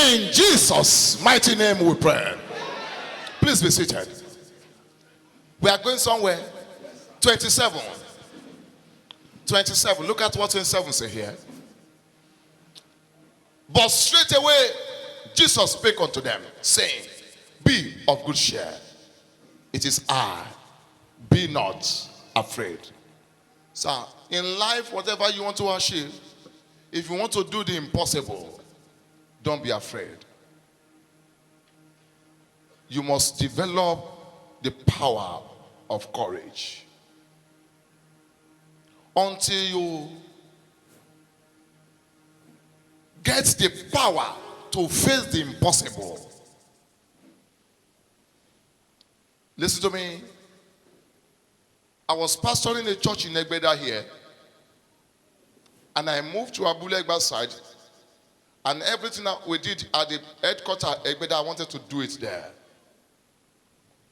In Jesus' mighty name we pray. Please be seated. We are going somewhere. 27. 27. Look at what 27 says here. But straight away Jesus spake unto them, saying, be of good cheer. It is I. Be not afraid. So in life, whatever you want to achieve, if you want to do the impossible, don't be afraid. You must develop the power of courage. Until you get the power to face the impossible. Listen to me. I was pastoring a church in Egbeda here, and I moved to Abule Egba side, and everything that we did at the headquarters Egbeda, I wanted to do it there.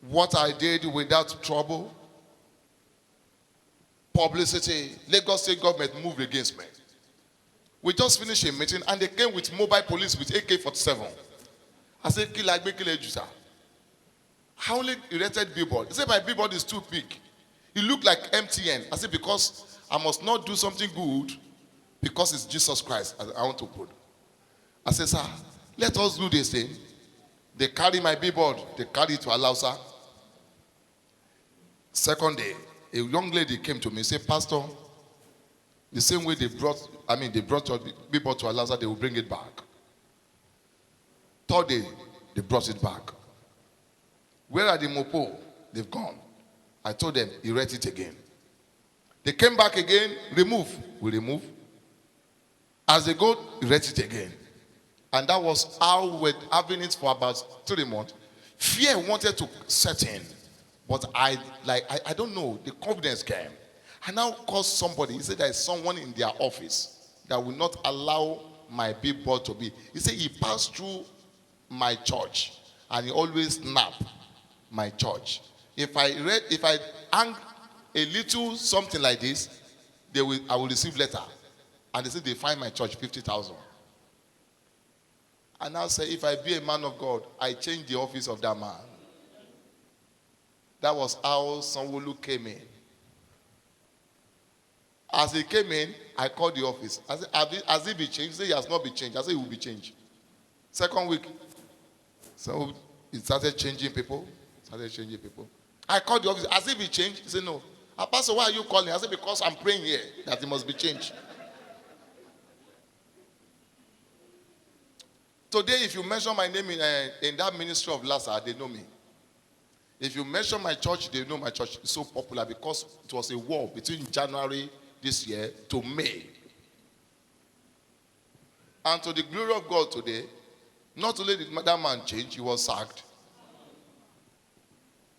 What I did without trouble, publicity, Lagos State government moved against me. We just finished a meeting and they came with mobile police with AK-47. I said, kill like me, kill a juicer. I only erected billboard. He said, my billboard is too big. It looked like MTN. I said, because I must not do something good because it's Jesus Christ I want to put. I said, sir, let us do this thing. They carry my billboard. They carry it to Alausa. Second day, a young lady came to me and said, Pastor, the same way they brought your billboard to Alausa, they will bring it back. Third day, they brought it back. Where are the mopo? They've gone. I told them, erect it again. They came back again, remove. We remove. As they go, erect it again. And that was how we were having it for about 3 months. Fear wanted to set in. But I don't know, the confidence came. I now called somebody. He said there is someone in their office that will not allow my billboard to be. He said he passed through my church and he always snap my church. If I hang a little something like this, I will receive letter. And they said they find my church 50,000. And now say, if I be a man of God, I change the office of that man. That was how Sanwo-Olu came in. As he came in, I called the office. I said, has it been changed? He said, he has not been changed. I said, it will be changed. Second week, so he started changing people. I called the office. Has it been changed? He said, no. Pastor, why are you calling? I said, because I'm praying here that it must be changed. Today, if you mention my name in that ministry of Lassa, they know me. If you mention my church, they know my church is so popular because it was a war between January this year to May. And to the glory of God today, not only did that man change, he was sacked.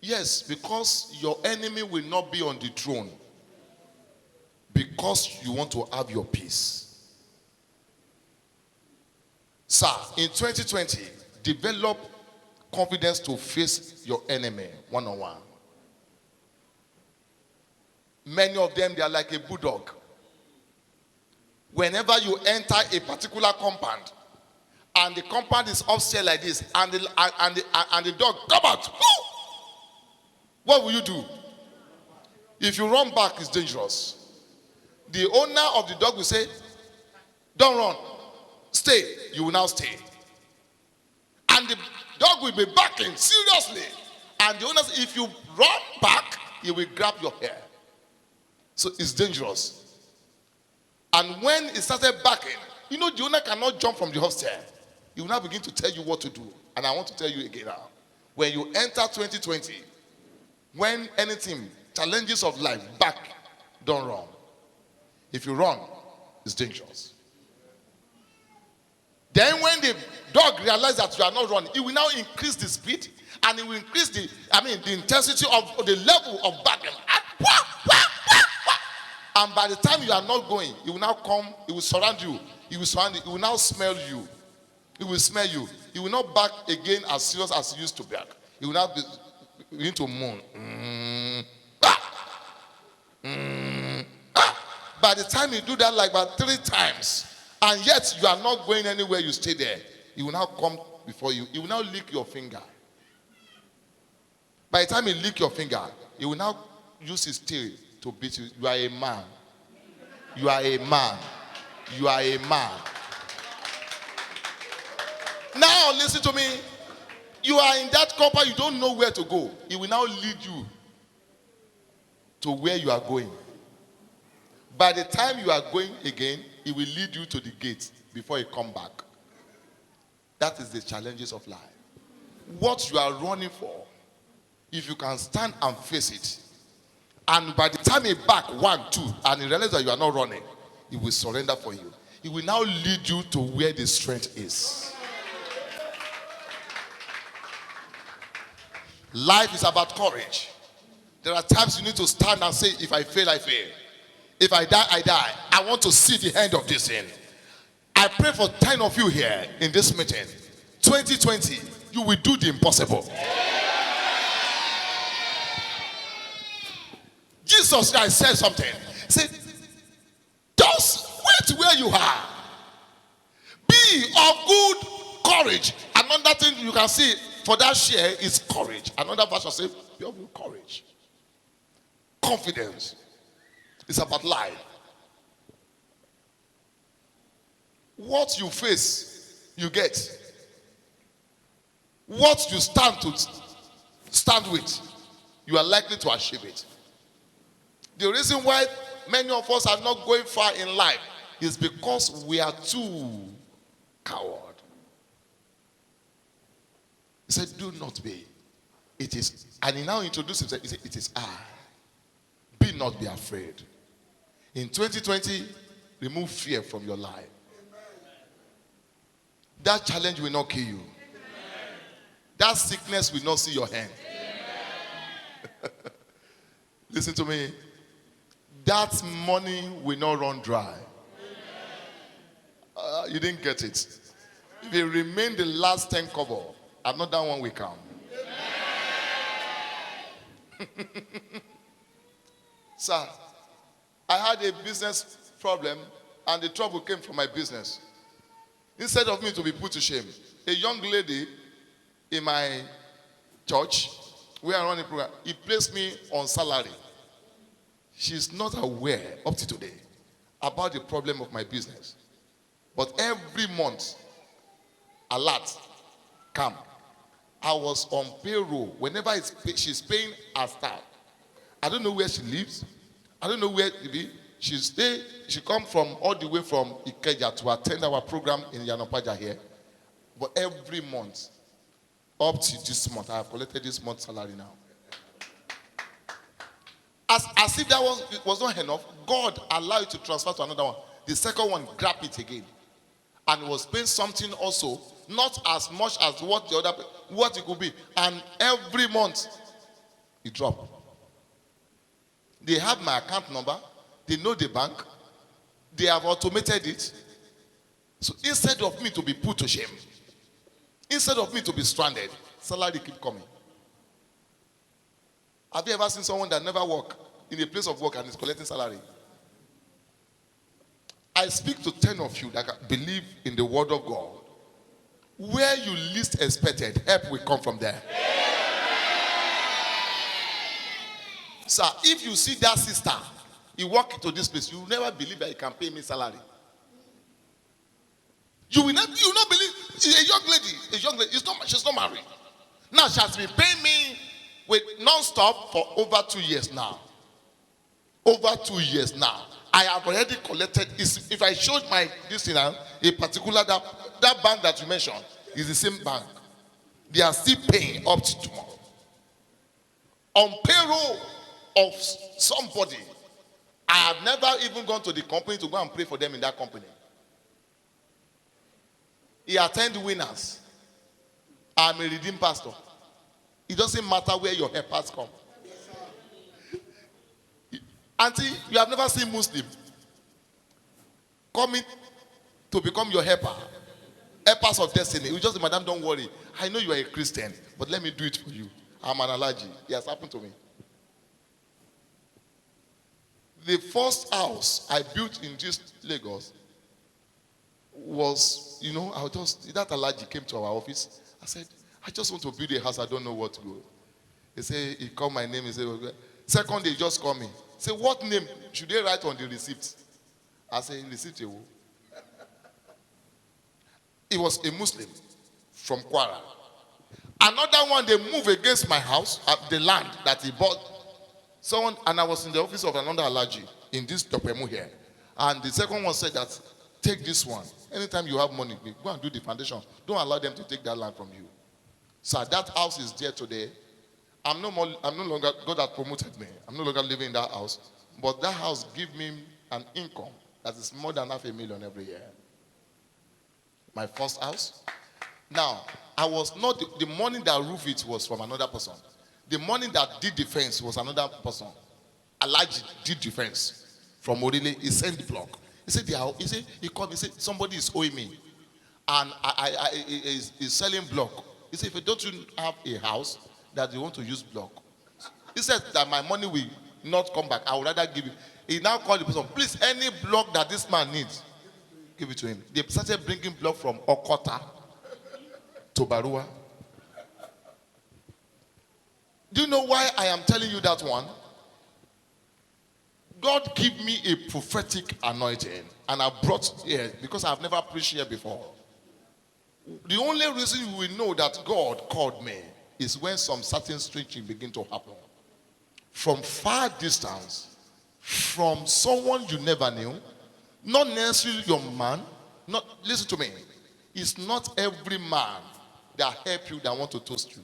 Yes, because your enemy will not be on the throne. Because you want to have your peace. Sir, in 2020, develop confidence to face your enemy one-on-one. Many of them, they are like a bulldog. Whenever you enter a particular compound, and the compound is upstairs like this, and the dog, come out, what will you do? If you run back, it's dangerous. The owner of the dog will say, don't run, stay. You will now stay. And the dog will be backing seriously. And the owner says, if you run back, he will grab your hair. So it's dangerous. And when it started backing, the owner cannot jump from the upstairs. He will now begin to tell you what to do. And I want to tell you again now. When you enter 2020, when anything, challenges of life, back, don't run. If you run, it's dangerous. Then when the dog realizes that you are not running, it will now increase the speed and it will increase the intensity of the level of backing. And by the time you are not going, it will now come, it will surround you. It will now smell you. It will smell you. It will not back again as serious as it used to back. It will now begin to moan. By the time you do that like about 3 times, and yet you are not going anywhere, you stay there, He will now come before you. He will now lick your finger. By the time he lick your finger, he will now use his tail to beat you. You are a man. You are a man. You are a man. Now listen to me. You are in that compound, you don't know where to go. He will now lead you to where you are going. By the time you are going again, he will lead you to the gate before he come back. That is the challenges of life. What you are running for, if you can stand and face it, and by the time he back 1, 2, and he realizes that you are not running, he will surrender for you. He will now lead you to where the strength is. Life is about courage. There are times you need to stand and say, if I fail, I fail. If I die, I die. I want to see the end of this thing. I pray for 10 of you here in this meeting. 2020, you will do the impossible. Jesus Christ said something. He said, just wait where you are. Be of good courage. Another thing you can see for that share is courage. Another verse will say, be of good courage. Confidence. It's about life. What you face, you get. What you stand with, you are likely to achieve it. The reason why many of us are not going far in life is because we are too coward. He said, do not be. It is. And he now introduced himself. He said, it is I. Be not be afraid. In 2020, remove fear from your life. That challenge will not kill you. That sickness will not see your hand. Listen to me. That money will not run dry. You didn't get it. If it remain the last 10 kobo, another one will come. Sir, I had a business problem and the trouble came from my business. Instead of me to be put to shame, a young lady in my church, where I run a program, he placed me on salary. She's not aware up to today about the problem of my business. But every month, a lot come. I was on payroll. Whenever she's paying her staff, I don't know where she lives. I don't know where to be. She come from all the way from Ikeja to attend our program in Yanopaja here. But every month, up to this month, I have collected this month's salary now. As if that was not enough, God allowed you to transfer to another one. The second one, grab it again. And was paying something also, not as much as what it could be. And every month, it dropped. They have my account number. They know the bank. They have automated it. So instead of me to be put to shame, instead of me to be stranded, salary keep coming. Have you ever seen someone that never work in a place of work and is collecting salary? I speak to 10 of you that believe in the word of God. Where you least expected, help will come from there. Sir, if you see that sister, you walk into this place, you will never believe that you can pay me salary. You will not believe. A young lady, she's not married. Now she has been paying me with non-stop for over 2 years now. Over 2 years now. I have already collected. If I showed this thing, a particular that bank that you mentioned is the same bank. They are still paying up to tomorrow. On payroll of somebody. I have never even gone to the company to go and pray for them in that company. He attends winners. I'm a redeemed pastor. It doesn't matter where your helpers come. Auntie, you have never seen Muslim coming to become your helper. Helpers of destiny. You just say, madam, don't worry. I know you are a Christian, but let me do it for you. I'm an allergy. It has happened to me. The first house I built in this Lagos was that allergy came to our office. I said, I just want to build a house. I don't know what to go. He called my name. He said, okay. Second day, he just called me. He said, what name should they write on the receipt? I said, receipt. He was a Muslim from Kwara. Another one, they moved against my house, the land that he bought. And I was in the office of another allergy in this Topemu here. And the second one said that, take this one. Anytime you have money, go and do the foundation. Don't allow them to take that land from you. So that house is there today. I'm no longer, God has promoted me. I'm no longer living in that house. But that house gives me an income that is more than $500,000 every year. My first house. Now, I was not, the money that roofed it was from another person. The money that did the fence was another person. Alaji did the fence from Orile. He sent the block. He said, he called me, he said, somebody is owing me. And he's selling block. He said, if don't you have a house that you want to use block? He said that my money will not come back. I would rather give it. He now called the person, please, any block that this man needs, give it to him. They started bringing block from Okota to Barua. Do you know why I am telling you that one? God gave me a prophetic anointing, and I brought here because I've never preached here before. The only reason you will know that God called me is when some certain strange things begin to happen. From far distance, from someone you never knew, not necessarily your man. Listen to me. It's not every man that help you that want to toast you.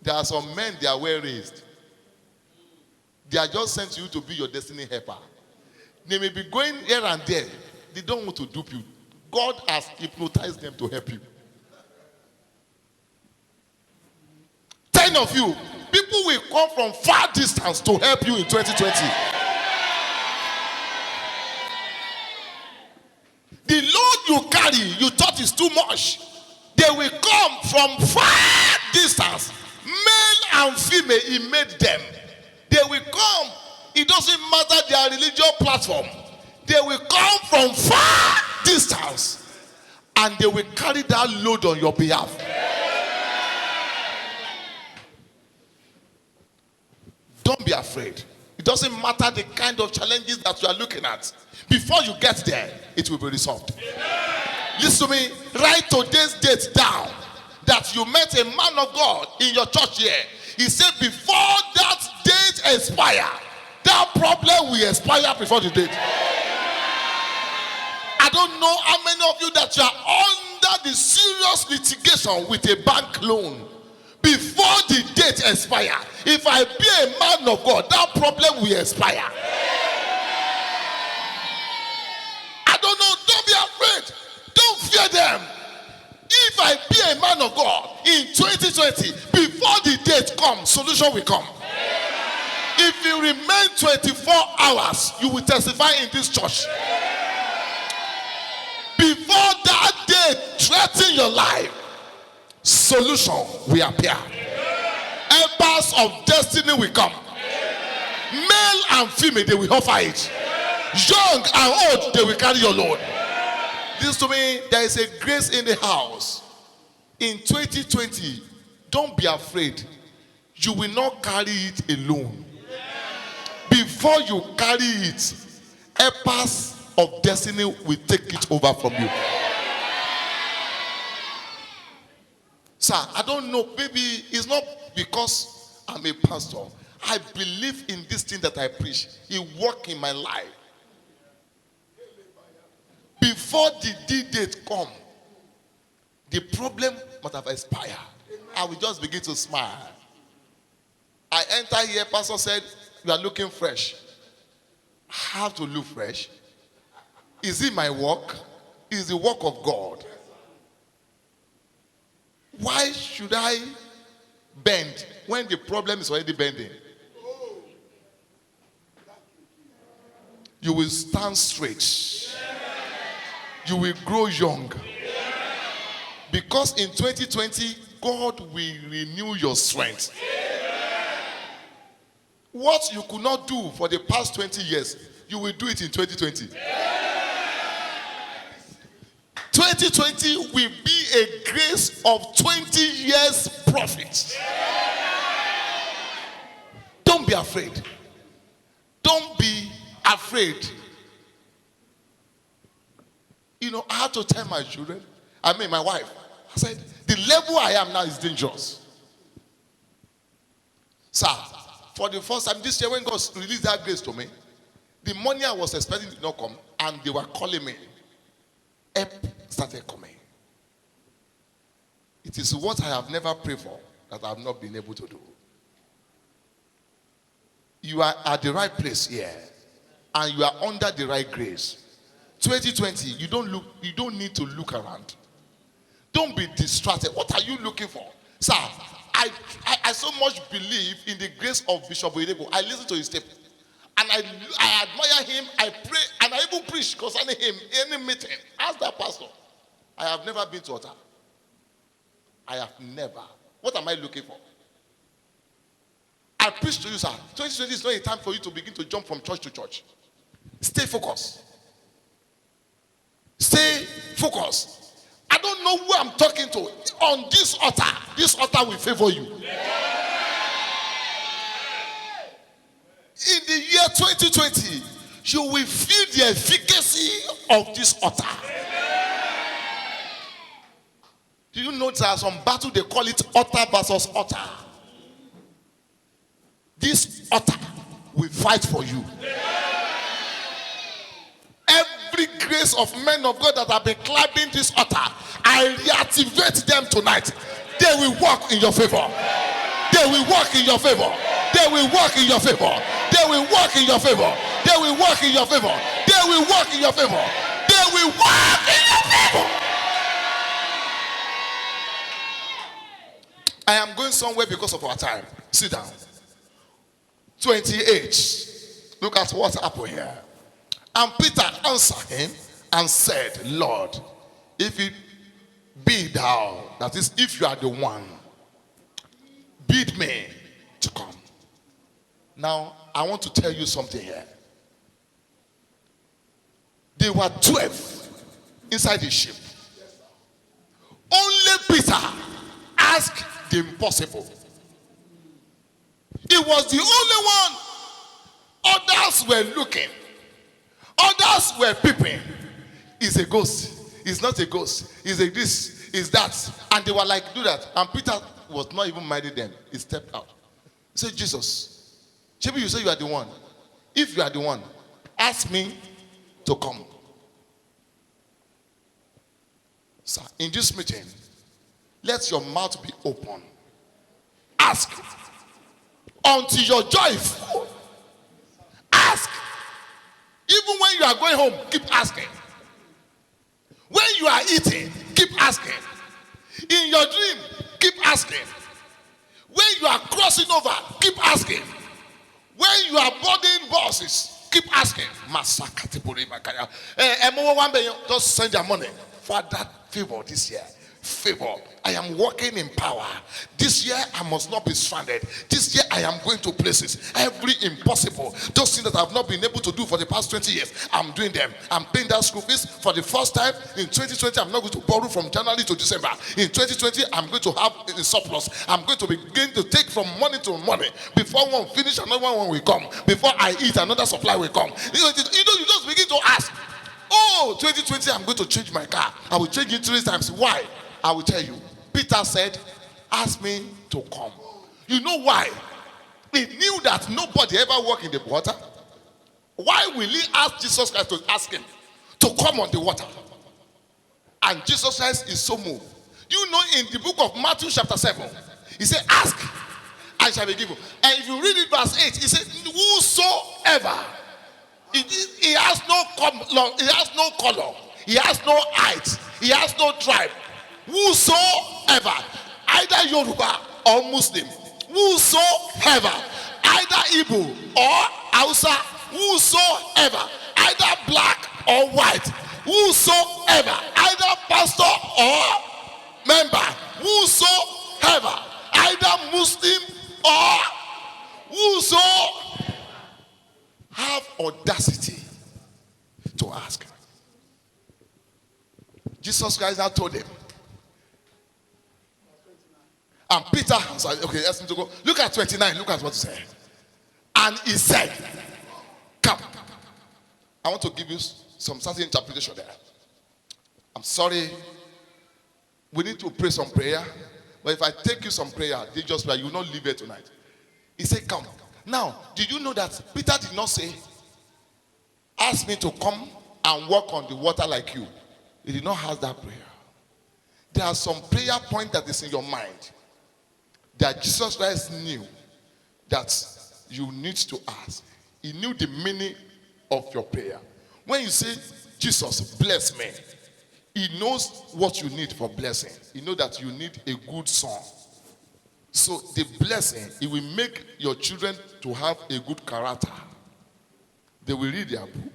There are some men, they are well raised. They are just sent to you to be your destiny helper. They may be going here and there. They don't want to dupe you. God has hypnotized them to help you. 10 of you, people will come from far distance to help you in 2020. The load you carry, you thought is too much. They will come from far distance. Male and female, he made them. They will come. It doesn't matter their religious platform. They will come from far distance. And they will carry that load on your behalf. Don't be afraid. It doesn't matter the kind of challenges that you are looking at. Before you get there, it will be resolved. Listen to me. Write today's date down. That you met a man of God in your church here. He said before that date expire, that problem will expire before the date. I don't know how many of you that you are under the serious litigation with a bank loan. Before the date expire, if I be a man of God, that problem will expire. I don't know. Don't be afraid. Don't fear them. If I be a man of God in 2020, before the date comes, solution will come. If you remain 24 hours, you will testify in this church. Before that date threatens your life, solution will appear. Helpers of destiny will come. Male and female, they will offer it. Young and old, they will carry your load. Listen to me, there is a grace in the house. In 2020, don't be afraid. You will not carry it alone. Before you carry it, helpers of destiny will take it over from you. Sir, I don't know, maybe it's not because I'm a pastor. I believe in this thing that I preach. It works in my life. Before the date come, the problem must have expired. I will just begin to smile. I enter here, pastor said, you are looking fresh. I have to look fresh. Is it my work? Is the work of God? Why should I bend when the problem is already bending? You will stand straight. You will grow young. Because in 2020, God will renew your strength. What you could not do for the past 20 years, you will do it in 2020. 2020 will be a grace of 20 years profit. Don't be afraid. Don't be afraid. You know, I had to tell my children, my wife, I said, the level I am now is dangerous. Sir, for the first time this year when God released that grace to me, the money I was expecting did not come, and they were calling me. Help started coming. It is what I have never prayed for that I have not been able to do. You are at the right place here, and you are under the right grace. 2020, you don't need to look around. Don't be distracted. What are you looking for? Sir, I so much believe in the grace of Bishop Oyedepo. I listen to his tape, and I admire him. I pray, and I even preach concerning him. Any meeting, ask that pastor. I have never been to altar. I have never. What am I looking for? I preach to you, sir. 2020 is not a time for you to begin to jump from church to church. Stay focused. Stay focused. I don't know who I'm talking to. On this altar will favor you. In the year 2020, you will feel the efficacy of this altar. Do you know there are some battle they call it altar versus altar? This altar will fight for you. Every grace of men of God that have been climbing this altar, I reactivate them tonight. They will walk in your favor. They will walk in your favor. They will walk in your favor. They will walk in your favor. They will walk in your favor. They will walk in your favor. They will walk in your favor. I am going somewhere because of our time. Sit down. 28. Look at what happened here. And Peter answered him and said, Lord, if it be thou, that is, if you are the one, bid me to come. Now, I want to tell you something here. There were 12 inside the ship. Only Peter asked the impossible. He was the only one. Others were looking. Others were peeping. He's a ghost. He's not a ghost. He's a this, he's that. And they were like, do that. And Peter was not even minding them. He stepped out. He said, Jesus, maybe you say you are the one. If you are the one, ask me to come. Sir, in this meeting, let your mouth be open. Ask until your joy is full. Ask. Even when you are going home, keep asking. When you are eating, keep asking. In your dream, keep asking. When you are crossing over, keep asking. When you are boarding buses, keep asking. Just send your money for that favor this year. Favor. I am walking in power. This year I must not be stranded. This year I am going to places. Every impossible, those things that I have not been able to do for the past 20 years, I'm doing them. I'm paying that school fees for the first time. In 2020, I'm not going to borrow from January to December. In 2020, I'm going to have a surplus. I'm going to begin to take from money to money. Before one finish, another one will come. Before I eat, another supply will come. You just begin to ask. Oh, 2020, I'm going to change my car. I will change it 3 times. Why? I will tell you. Peter said, ask me to come. You know why? He knew that nobody ever walked in the water. Why will he ask Jesus Christ to ask him to come on the water? And Jesus Christ is so moved. Do you know in the book of Matthew chapter 7, he said, ask, I shall be given. And if you read it verse 8, he said, whosoever. He has no color. He has no height. He has no tribe. Whosoever, either Yoruba or Muslim, whosoever, either Igbo or Hausa, whosoever, either black or white, whosoever, either pastor or member, whosoever, either Muslim or whoso, have audacity to ask. Jesus Christ now told him. And Peter answered, okay, ask him to go. Look at 29. Look at what he said. And he said, come. I want to give you some certain interpretation there. I'm sorry. We need to pray some prayer. But if I take you some prayer, they just you will not leave here tonight. He said, come. Now, did you know that Peter did not say, ask me to come and walk on the water like you? He did not ask that prayer. There are some prayer point that is in your mind that Jesus Christ knew that you need to ask. He knew the meaning of your prayer. When you say, Jesus, bless me, he knows what you need for blessing. He knows that you need a good son. So the blessing, it will make your children to have a good character. They will read their book,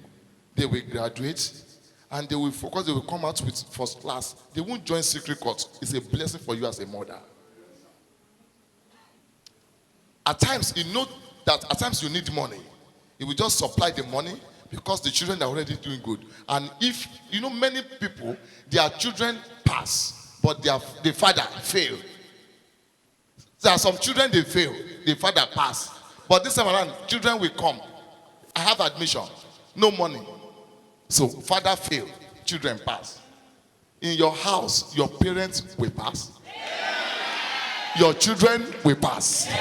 they will graduate, and they will focus, they will come out with first class. They won't join secret court. It's a blessing for you as a mother. At times, you know that at times you need money. He will just supply the money because the children are already doing good. And if, you know, many people, their children pass, but the father fail. There are some children, they fail. The father pass. But this time around, children will come. I have admission. No money. So, father fail. Children pass. In your house, your parents will pass. Your children will pass.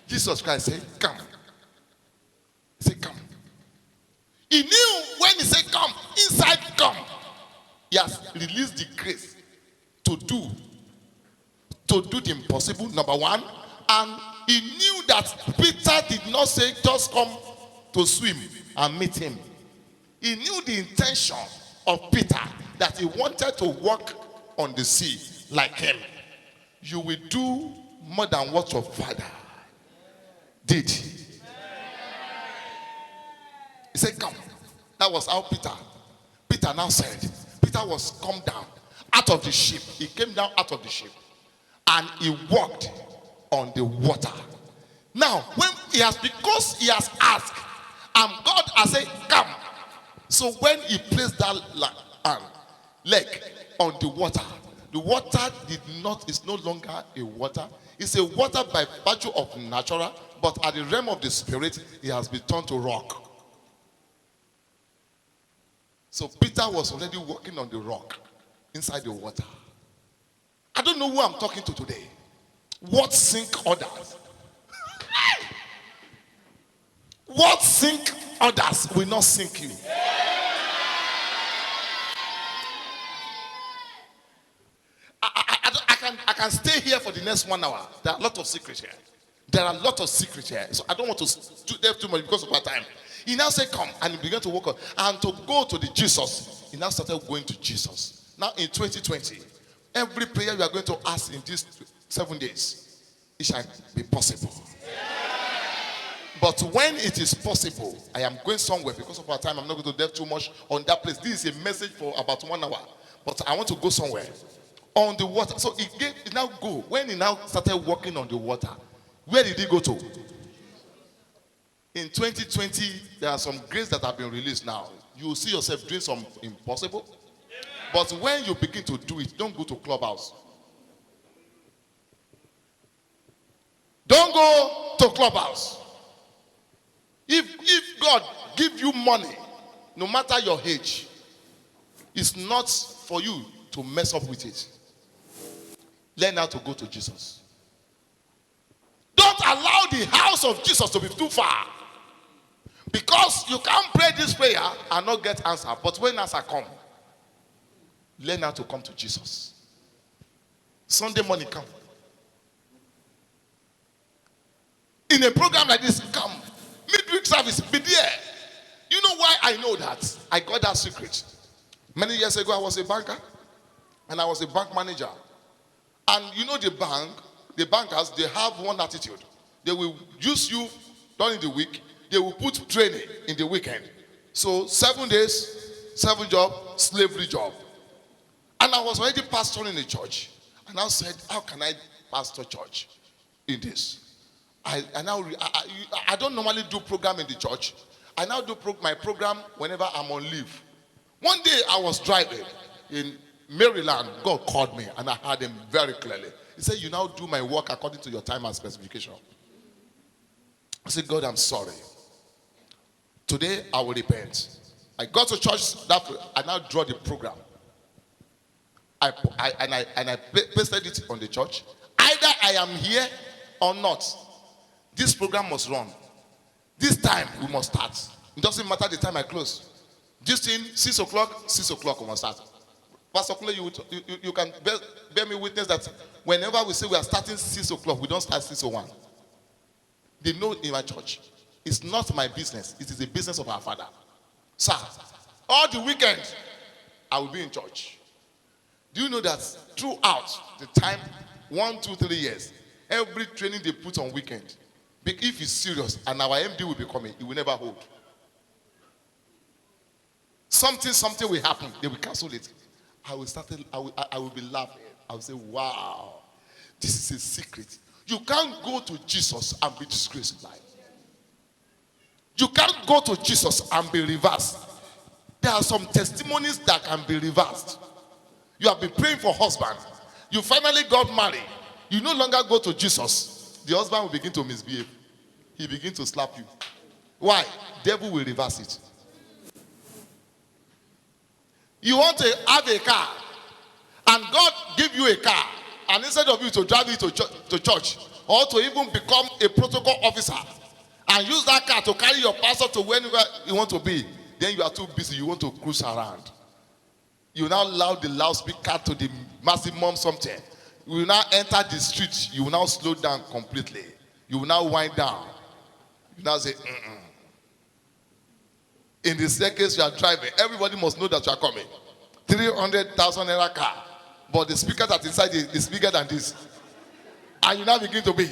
Jesus Christ said, come. He said, come. He knew when he said come, inside come. He has released the grace to do the impossible, number one. And he knew that Peter did not say just come to swim and meet him. He knew the intention of Peter, that he wanted to walk on the sea like him. You will do more than what your father did. He said, come. That was how Peter now said, Peter was come down out of the ship. He came down out of the ship and he walked on the water. Now, because he has asked, and God has said, come. So when he placed that leg on the water is no longer a water. It's a water by virtue of natural, but at the realm of the spirit, it has been turned to rock. So Peter was already walking on the rock inside the water. I don't know who I'm talking to today. What sink others? What sink others will not sink you. I can stay here for the next 1 hour. There are a lot of secrets here. So I don't want to do that too much because of our time. He now said, come, and he began to walk on. And to go to the Jesus, he now started going to Jesus. Now in 2020, every prayer you are going to ask in these 7 days, it shall be possible. But when it is possible, I am going somewhere because of our time. I'm not going to delve too much on that place. This is a message for about 1 hour. But I want to go somewhere on the water. So he now go. When he now started walking on the water, where did he go to? In 2020, there are some grace that have been released now. You will see yourself doing some impossible. But when you begin to do it, don't go to clubhouse. Don't go to clubhouse. If God give you money, no matter your age, it's not for you to mess up with it. Learn how to go to Jesus. Don't allow the house of Jesus to be too far. Because you can't pray this prayer and not get answer. But when answer come, learn how to come to Jesus. Sunday morning, come. In a program like this, come. Midweek service, be there. You know why I know that? I got that secret. Many years ago, I was a banker. And I was a bank manager. And you know the bankers, they have one attitude. They will use you during the week. They will put training in the weekend. So 7 days, 7 job, slavery job. And I was already pastoring in a church. And I said, how can I pastor church in this? I don't normally do program in the church. I now do my program whenever I'm on leave. One day I was driving in Maryland. God called me and I heard him very clearly. He said, you now do my work according to your time and specification. I said, God, I'm sorry. Today I will repent. I got to church, I now draw the program. I pasted it on the church. Either I am here or not. This program must run. This time we must start. It doesn't matter the time I close. This thing, 6 o'clock we must start. Pastor Kule, you can bear me witness that whenever we say we are starting 6 o'clock, we don't start 6:01. They know in my church, it's not my business. It is the business of our Father. Sir, all the weekend, I will be in church. Do you know that throughout the time, 1, 2, 3 years, every training they put on weekend, if it's serious and our MD will be coming, it will never hold. Something will happen, they will cancel it. I will be laughing. I will say, wow, this is a secret. You can't go to Jesus and be disgraced in life. You can't go to Jesus and be reversed. There are some testimonies that can be reversed. You have been praying for husband. You finally got married. You no longer go to Jesus. The husband will begin to misbehave. He begin to slap you. Why? Devil will reverse it. You want to have a car, and God give you a car, and instead of you to drive it to church, or to even become a protocol officer, and use that car to carry your pastor to wherever you want to be, then you are too busy, you want to cruise around. You now loud the loudspeaker to the maximum something. You will now enter the street, you will now slow down completely. You will now wind down. You now say, In the staircase you are driving, everybody must know that you are coming. 300,000 naira car. But the speaker that's inside is bigger than this. And you now begin to be.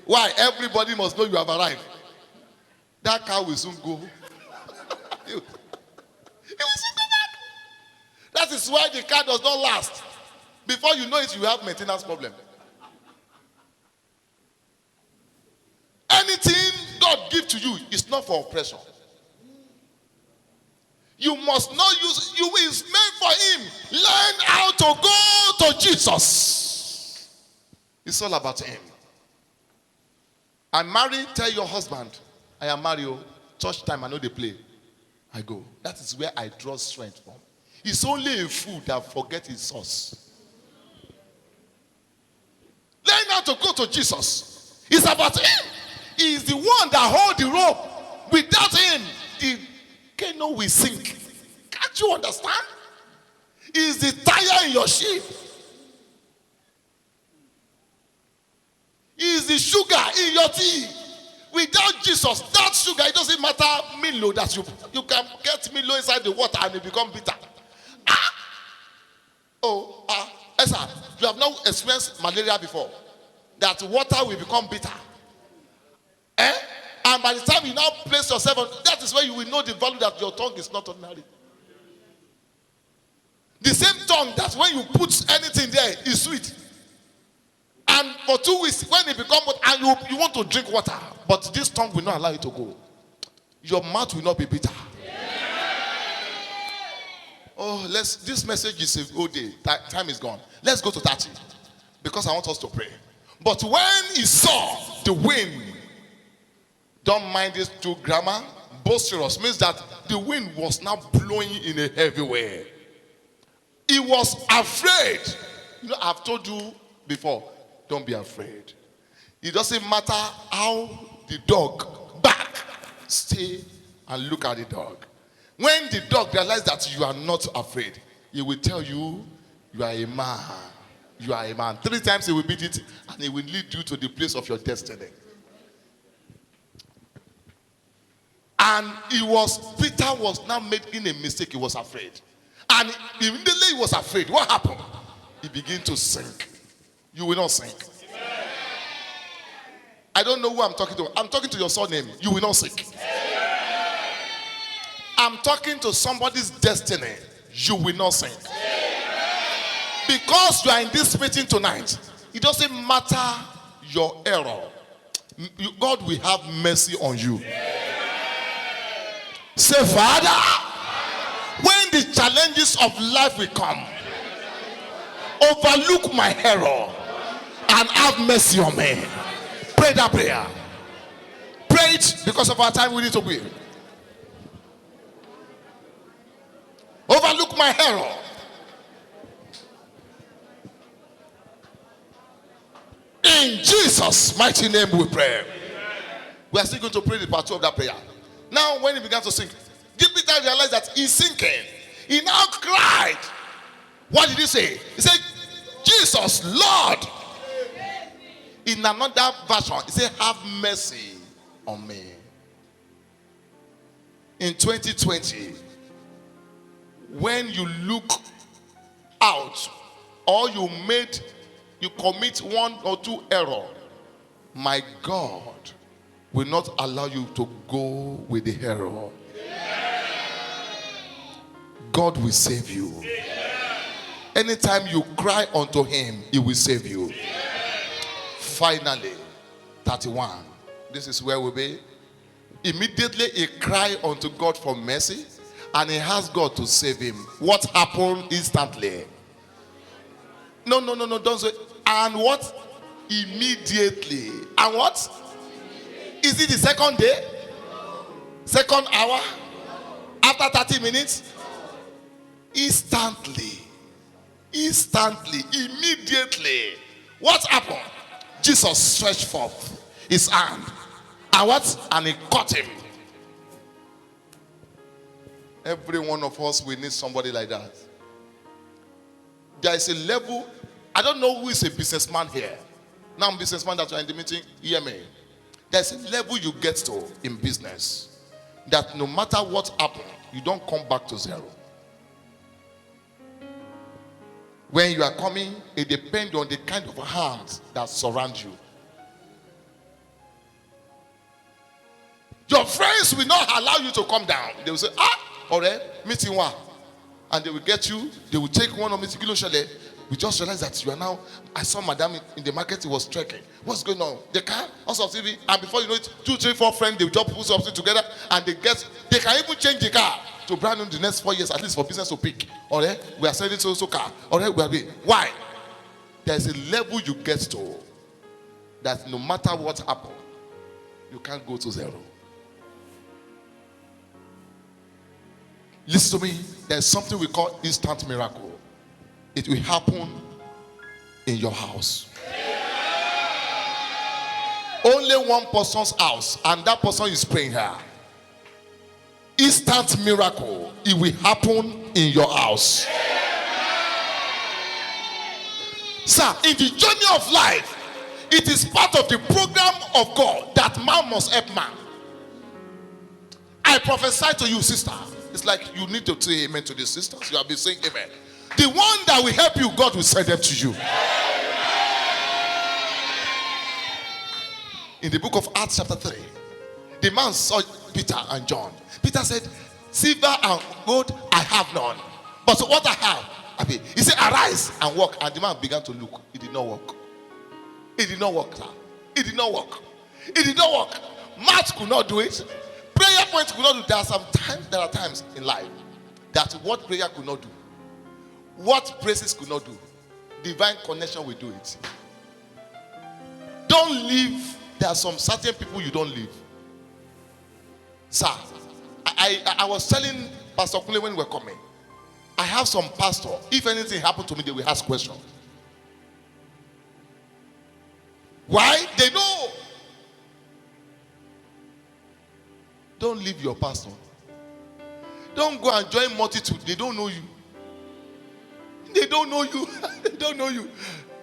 Why? Everybody must know you have arrived. That car will soon go. It will soon go back. That is why the car does not last. Before you know it, you have maintenance problem. Anything God gives to you is not for oppression. You must not use it. You is meant for him. Learn how to go to Jesus. It's all about him. I'm married. Tell your husband, I am married. Church time, I know they play. I go. That is where I draw strength from. It's only a fool that forgets his source. Learn how to go to Jesus. It's about him. He is the one that holds the rope. Without him, the canoe will sink. Can't you understand? He is the tire in your ship. He is the sugar in your tea. Without Jesus, that sugar, it doesn't matter Milo that you can get Milo inside the water and it become bitter. Esther, you have not experienced malaria before. That water will become bitter. And by the time you now place yourself on, that is where you will know the value that your tongue is not ordinary. The same tongue that when you put anything there is sweet. And for 2 weeks, when it becomes, and you want to drink water, but this tongue will not allow you to go. Your mouth will not be bitter. Oh, this message is a good day. Time is gone. Let's go to 30. Because I want us to pray. But when he saw the wind, don't mind this to grammar, boisterous means that the wind was now blowing in a heavy way. He was afraid. You know, I've told you before, don't be afraid. It doesn't matter how the dog bark, stay and look at the dog. When the dog realizes that you are not afraid, he will tell you, you are a man. You are a man. 3 times he will beat it and he will lead you to the place of your destiny. And Peter was now making a mistake. He was afraid. And immediately he was afraid. What happened? He began to sink. You will not sink. I don't know who I'm talking to. I'm talking to your surname. You will not sink. I'm talking to somebody's destiny. You will not sink. Because you are in this meeting tonight, it doesn't matter your error. God will have mercy on you. Say, Father, when when the challenges of life will come, overlook my error and have mercy on me. Pray that prayer. Pray it, because of our time we need to pray. Overlook my error. In Jesus' mighty name we pray. We are still going to pray the part 2 of that prayer. Now when he began to sink, Peter realized that he's sinking. He now cried. What did he say? He said, Jesus, Lord. In another version, he said, have mercy on me. In 2020, when you look out or you commit 1 or 2 error, my God will not allow you to go with the error. God will save you. Anytime you cry unto him, he will save you. Finally, 31. This is where we'll be. Immediately he cried unto God for mercy, and he asked God to save him. What happened instantly? No, don't say. And what? Immediately. And what? Is it the second day? Second hour? After 30 minutes? Instantly. Immediately. What happened? Jesus stretched forth his hand. And what? And he caught him. Every one of us will need somebody like that. There is a level. I don't know who is a businessman here. Now I'm businessman that you are in the meeting. Hear me. There's a level you get to in business that no matter what happens, you don't come back to zero. When you are coming, it depends on the kind of hands that surround you. Your friends will not allow you to come down. They will say, alright, meeting one. And they will get you, they will take one of Mr. Kilo Shale. We just realized that you are now. I saw Madam in the market, he was trekking. What's going on? The car, also TV, and before you know it, 2, 3, 4 friends, they will just put something together and they can even change the car to brand new the next 4 years, at least for business to pick. Alright, we are selling so car. Alright, we are doing. Why? There's a level you get to that no matter what happens, you can't go to zero. Listen to me. There's something we call instant miracle. It will happen in your house. Only one person's house, and that person is praying here. Instant miracle. It will happen in your house. Sir, in the journey of life, it is part of the program of God that man must help man. I prophesy to you, sister. It's like you need to say amen to the sisters. You have been saying amen. The one that will help you, God will send them to you. In the book of Acts chapter 3, the man saw Peter and John. Peter said, silver and gold I have none, but what I have, he said, arise and walk. And the man began to look. It did not work. It did not work, sir. It did not work. It did not work. Math could not do it. Prayer points could not do it. There are times in life that what prayer could not do, what praises could not do, divine connection will do it. Don't leave. There are some certain people you don't leave. Sir, I was telling Pastor Kule when we were coming, I have some pastor, if anything happened to me, they will ask questions. Why? They know. Don't leave your pastor. Don't go and join multitude. They don't know you. They don't know you. They don't know you.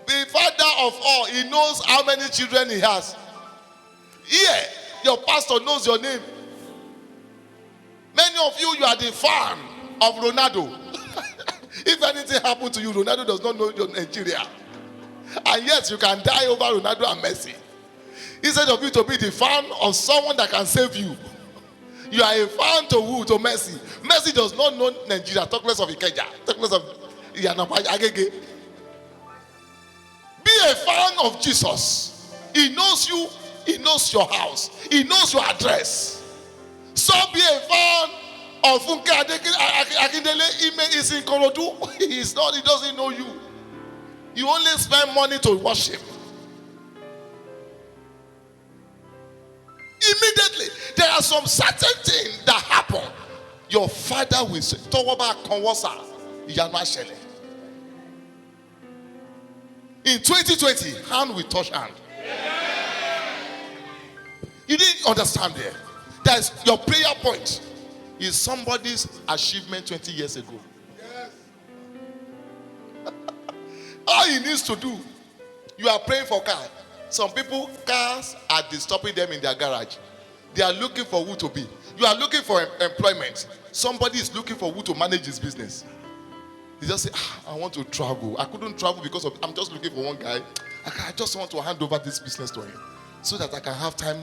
The father of all, he knows how many children he has. Here, your pastor knows your name. Many of you are the fan of Ronaldo. If anything happened to you, Ronaldo does not know your Nigeria. And yet you can die over Ronaldo and Messi. Instead of you to be the fan of someone that can save you, you are a fan to who? To Messi. Messi does not know Nigeria. Talk less of Ikeja. Talk less of Agege. Be a fan of Jesus. He knows you. He knows your house. He knows your address. So be a fan Or Funke Akindele is in Korodu. He's not, he doesn't know you. You only spend money to worship. Immediately, there are some certain things that happen. Your father will say, Towoba Konwosa, Yana Shele. In 2020, hand will touch hand. You didn't understand there. That's your prayer point. Is somebody's achievement 20 years ago. All he needs to do, you are praying for car. Some people, cars are disturbing them in their garage. They are looking for who to be. You are looking for employment. Somebody is looking for who to manage his business. He just say, I want to travel. I couldn't travel because of, I'm just looking for one guy. I just want to hand over this business to him so that I can have time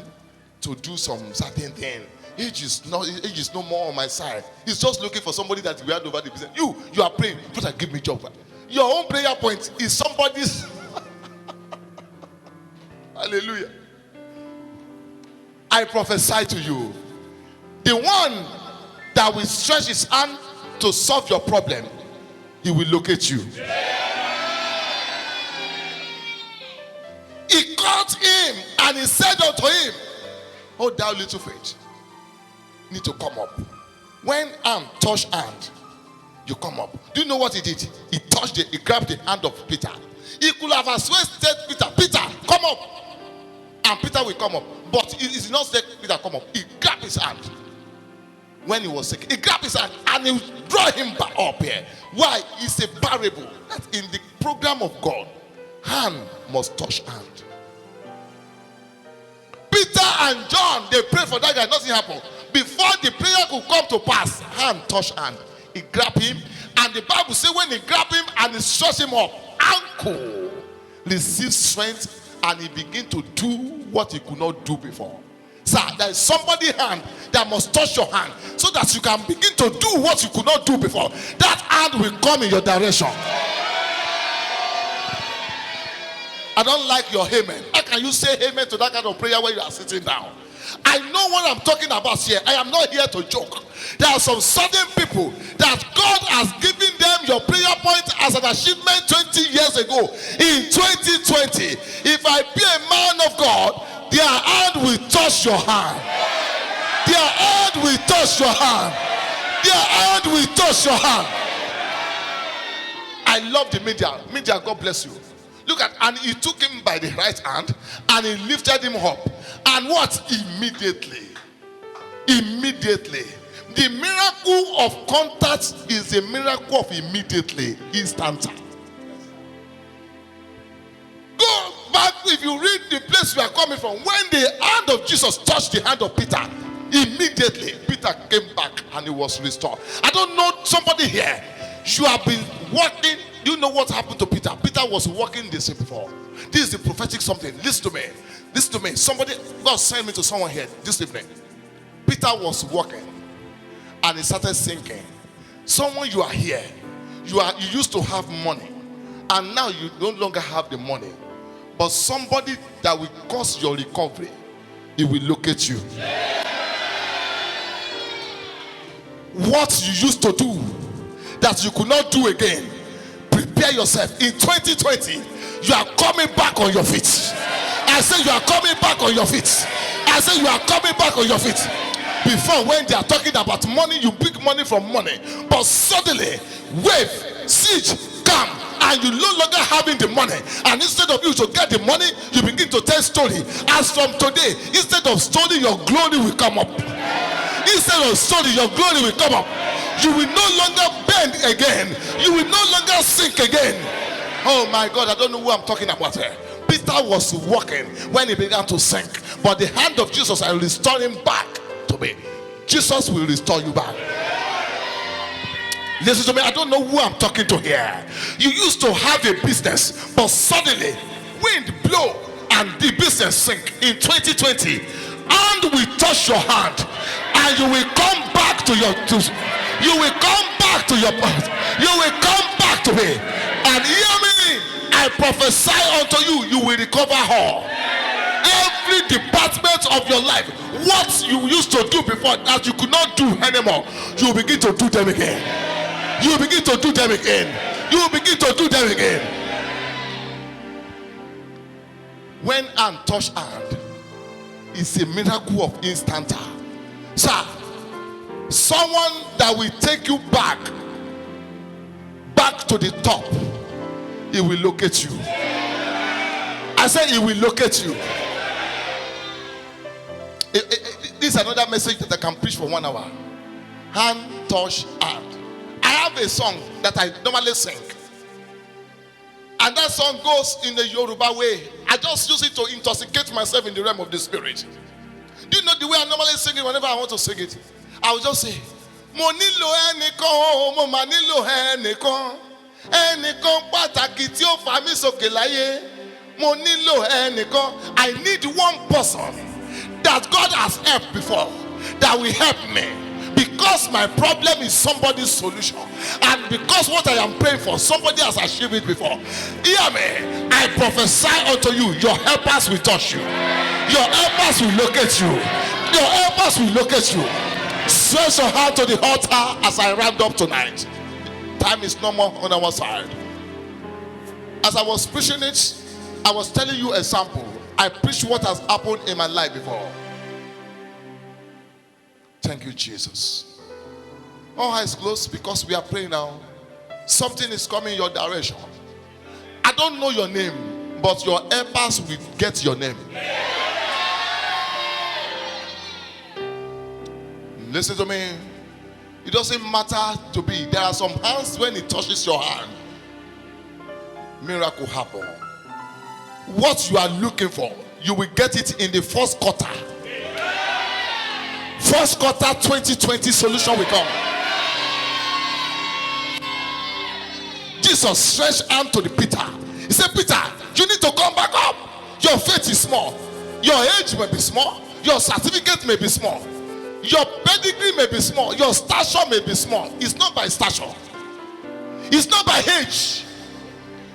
to do some certain thing. Age is no more on my side. He's just looking for somebody that will hand over the business. You are praying, brother, give me a job. Your own prayer point is somebody's. Hallelujah. I prophesy to you, the one that will stretch his hand to solve your problem, he will locate you. He caught him and he said unto him, oh thou little faith, need to come up. When hand touch hand, you come up. Do you know what he did? He grabbed the hand of Peter. He could have persuaded Peter, come up. And Peter will come up. But he did not say, Peter, come up. He grabbed his hand. When he was sick, he grabbed his hand and he brought him back up here. Why? It's a parable. That in the program of God, hand must touch hand. Peter and John, they prayed for that guy. Nothing happened. Before the prayer could come to pass, hand touch hand. He grabbed him. And the Bible says when he grabbed him and he stretched him up, ankle received strength and he began to do what he could not do before. Sir, there is somebody's hand that must touch your hand so that you can begin to do what you could not do before. That hand will come in your direction. I don't like your amen. How can you say amen to that kind of prayer when you are sitting down? I know what I'm talking about here. I am not here to joke. There are some certain people that God has given them your prayer point as an achievement 20 years ago. In 2020, if I be a man of God, their hand will touch your hand. Their hand will touch your hand. Their hand will touch your hand. I love the media. Media, God bless you. Look at, and he took him by the right hand and he lifted him up. And what? Immediately. The miracle of contact is a miracle of immediately, instant. Go back, if you read the place you are coming from, when the hand of Jesus touched the hand of Peter, immediately Peter came back and he was restored. I don't know somebody here, you have been walking. Do you know what happened to Peter? Peter was walking this before. This is the prophetic something. Listen to me. Somebody, God sent me to someone here this evening. Peter was walking and he started sinking. Someone, you are here. You used to have money and now you no longer have the money. But somebody that will cause your recovery, he will locate you. What you used to do that you could not do again, prepare yourself. In 2020, you are coming back on your feet. I say you are coming back on your feet. I say you are coming back on your feet. Before, when they are talking about money, you pick money from money. But suddenly, wave, siege, come, and you no longer having the money. And instead of you to get the money, you begin to tell story. As from today, instead of story, your glory will come up. Instead of story, your glory will come up. You will no longer bend again. You will no longer sink again. Oh my God, I don't know who I'm talking about here. Peter was walking when he began to sink. But the hand of Jesus will restore him back to me. Jesus will restore you back. Listen to me, I don't know who I'm talking to here. You used to have a business, but suddenly wind blow and the business sink. In 2020, hand will touch your hand and you will come back to your you will come back to your you will come back to me. And hear me, I prophesy unto you, you will recover all. Every department of your life, what you used to do before that you could not do anymore, you begin to do them again. You begin to do them again. You begin to do them again. When Anne touched hand, it's a miracle of instant. Sir, someone that will take you back to the top, he will locate you. I said he will locate you. This is another message that I can preach for 1 hour. Hand touch hand. I have a song that I normally sing, and that song goes in the Yoruba way. I just use it to intoxicate myself in the realm of the spirit. Do you know the way I normally sing it? Whenever I want to sing it, I will just say, mo nílò ẹnìkan, mo mà nílò ẹnìkan, ẹnìkan pàtàkì tí ó fà mí sókè láyé. Mo nílò ẹnìkan. I need one person that God has helped before that will help me, because my problem is somebody's solution, and because what I am praying for, somebody has achieved it before. Hear me. I prophesy unto you, your helpers will touch you. Your helpers will locate you. Your helpers will locate you. Stretch your heart to the altar as I round up tonight. Time is no more on our side. As I was preaching it, I was telling you a sample. I preached what has happened in my life before. Thank you, Jesus. All eyes closed, because we are praying now. Something is coming your direction. I don't know your name, but your helpers will get your name. Listen to me. It doesn't matter to be. There are some hands, when it touches your hand, miracle happen. What you are looking for, you will get it in the first quarter. First quarter 2020 solution will come. Jesus stretched hand to the Peter. He said, Peter, you need to come back up. Your faith is small. Your age may be small. Your certificate may be small. Your pedigree may be small. Your stature may be small. It's not by stature. It's not by age.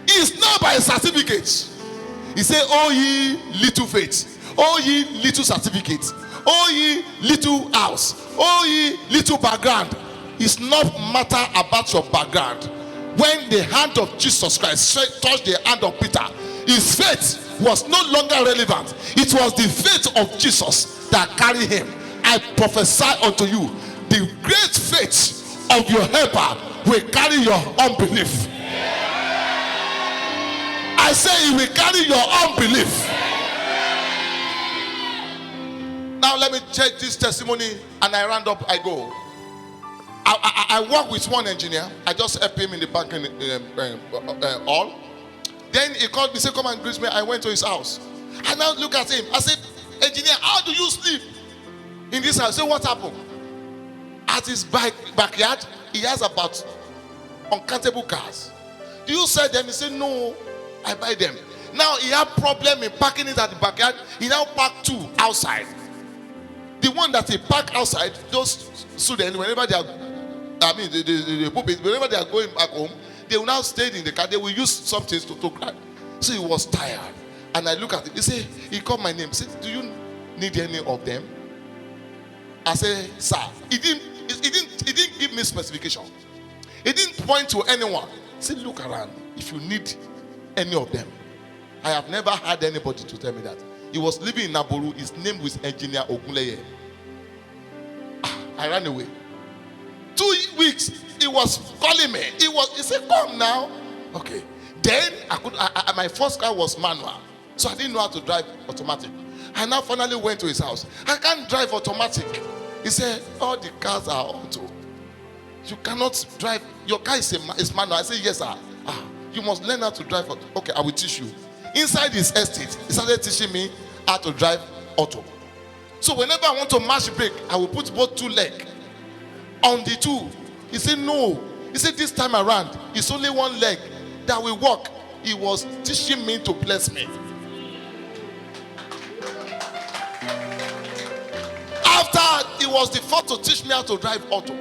It's not by certificate. He said, oh ye little faith. Oh ye little certificate. Oh ye little house. Oh ye little background. It's not matter about your background. When the hand of Jesus Christ touched the hand of Peter, his faith was no longer relevant. It was the faith of Jesus that carried him. I prophesy unto you, the great faith of your helper will carry your unbelief. I say it will carry your unbelief. Now let me check this testimony, and I round up, I go. I work with one engineer. I just help him in the bank hall. Then he called me, said, come and greet me. I went to his house. I now look at him. I said, engineer, how do you sleep in this house? I said, what happened? At his backyard, he has about uncountable cars. Do you sell them? He said, no, I buy them. Now he had problem in parking it at the backyard. He now parked 2 outside. The one that he parked outside, those students, whenever they are, whenever they are going back home, they will now stay in the car. They will use something to cry. So he was tired. And I look at him. He said, he called my name. He said, do you need any of them? I said, sir. He didn't give me specification. He didn't point to anyone. He said, look around. If you need any of them. I have never had anybody to tell me that. He was living in Naboru. His name was Engineer Ogunleye. I ran away. 2 weeks, he was calling me. He said, come now. Okay. Then my first car was manual. So I didn't know how to drive automatic. I now finally went to his house. I can't drive automatic. He said, all the cars are auto. You cannot drive. Your car is manual. I said, yes, sir. You must learn how to drive auto. Okay, I will teach you. Inside his estate, he started teaching me how to drive auto. So whenever I want to mash brake, I will put both 2 legs on the 2. He said, no. He said, this time around, it's only 1 leg that will work. He was teaching me to bless me. After he was the first to teach me how to drive auto.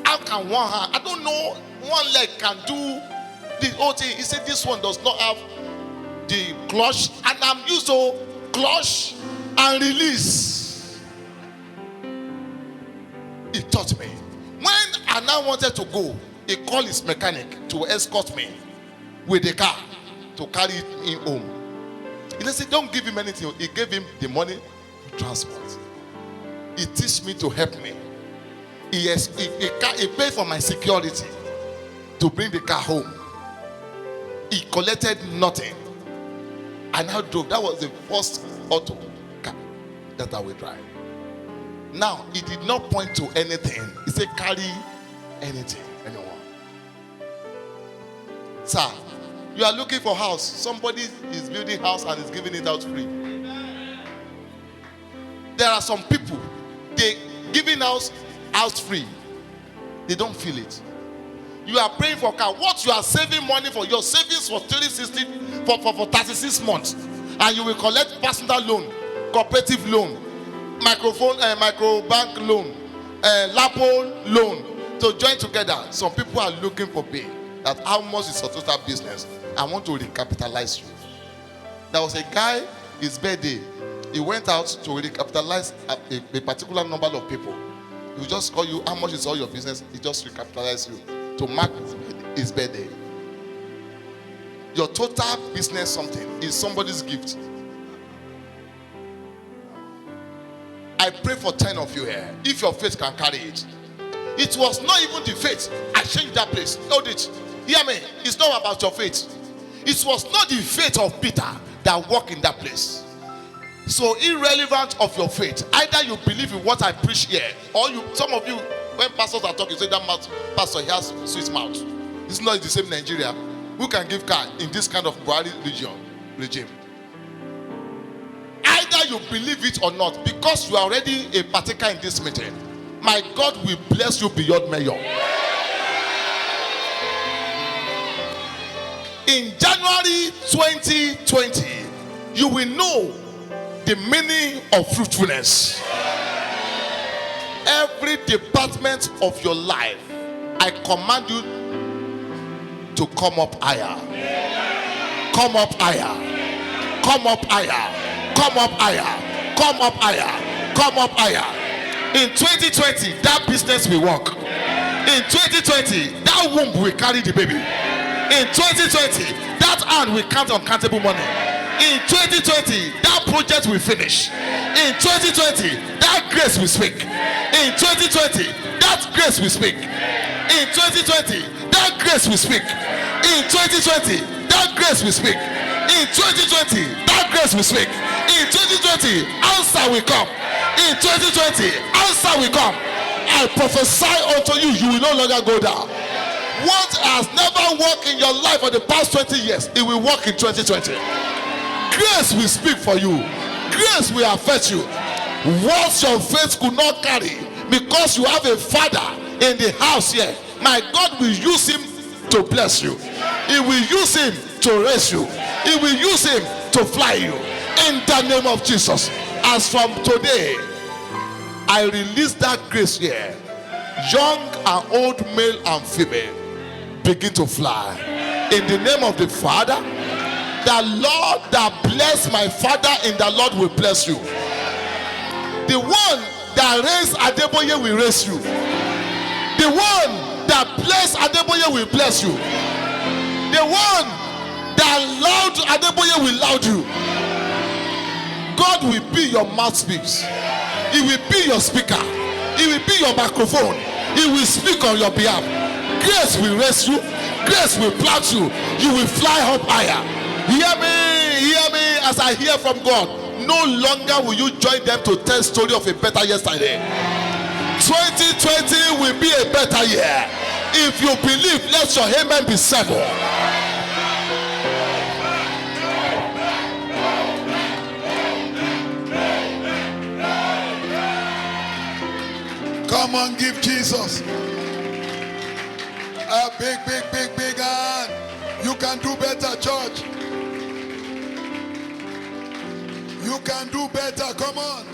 How can one hand? I don't know. 1 leg can do the whole thing. He said, this one does not have the clutch. And I'm used to clutch and release. He taught me. When I now wanted to go, he called his mechanic to escort me with the car to carry him home. He said, don't give him anything. He gave him the money for transport. He teach me to help me. He paid for my security to bring the car home. He collected nothing. I now drove. That was the first auto car that I will drive. Now, he did not point to anything. He said, carry anything, anyone. Sir, you are looking for house. Somebody is building house and is giving it out free. There are some people, they giving house free. They don't feel it. You are praying for car. What you are saving money for, your savings for 360 for 36 months, and you will collect personal loan, cooperative loan, micro bank loan, Lapo loan to join together. Some people are looking for pay. That how much is a total business? I want to recapitalize you. There was a guy, his birthday, he went out to recapitalize a particular number of people. He will just call you, how much is all your business? He just recapitalize you to mark his birthday. Your total business something is somebody's gift. I pray for 10 of you here. If your faith can carry it. It was not even the faith. I changed that place. Hold it. Hear me. It's not about your faith. It was not the faith of Peter that walked in that place. So irrelevant of your faith. Either you believe in what I preach here, or some of you, when pastors are talking, say that pastor, he has sweet mouth. It's not the same Nigeria. Who can give car in this kind of Buhari regime? Either you believe it or not, because you are already a partaker in this meeting, my God will bless you beyond measure. In January 2020, you will know the meaning of fruitfulness. Every department of your life, I command you to come up higher. Come up higher. Come up higher. Come up higher. Come up higher. Come up higher. In 2020, that business will work. In 2020, that womb will carry the baby. In 2020, that hand will count uncountable money. In 2020, that project will finish. In 2020, that grace will speak. In 2020, that grace will speak. In 2020, that grace will speak. In 2020, that grace will speak. In 2020, that grace will speak. In 2020, answer will come. In 2020, answer will come. I prophesy unto you, you will no longer go down. What has never worked in your life for the past 20 years, it will work in 2020. Grace will speak for you. Grace will affect you. What your faith could not carry, because you have a father in the house here, my God will use him to bless you. He will use him to raise you. He will use him to fly you. In the name of Jesus. As from today, I release that grace here. Young and old, male and female, begin to fly. In the name of the Father, the Lord that bless my father in the Lord will bless you. The one that raised Adeboye will raise you. The one that blessed Adeboye will bless you. The one that loud Adeboye will loud you. God will be your mouthpiece. He will be your speaker. He will be your microphone. He will speak on your behalf. Grace will raise you. Grace will plant you. You will fly up higher. Hear me as I hear from God. No longer will you join them to tell story of a better yesterday. 2020 will be a better year. If you believe, let your amen be settled. Come on, give Jesus a big hand. You can do better, church. You can do better. Come on.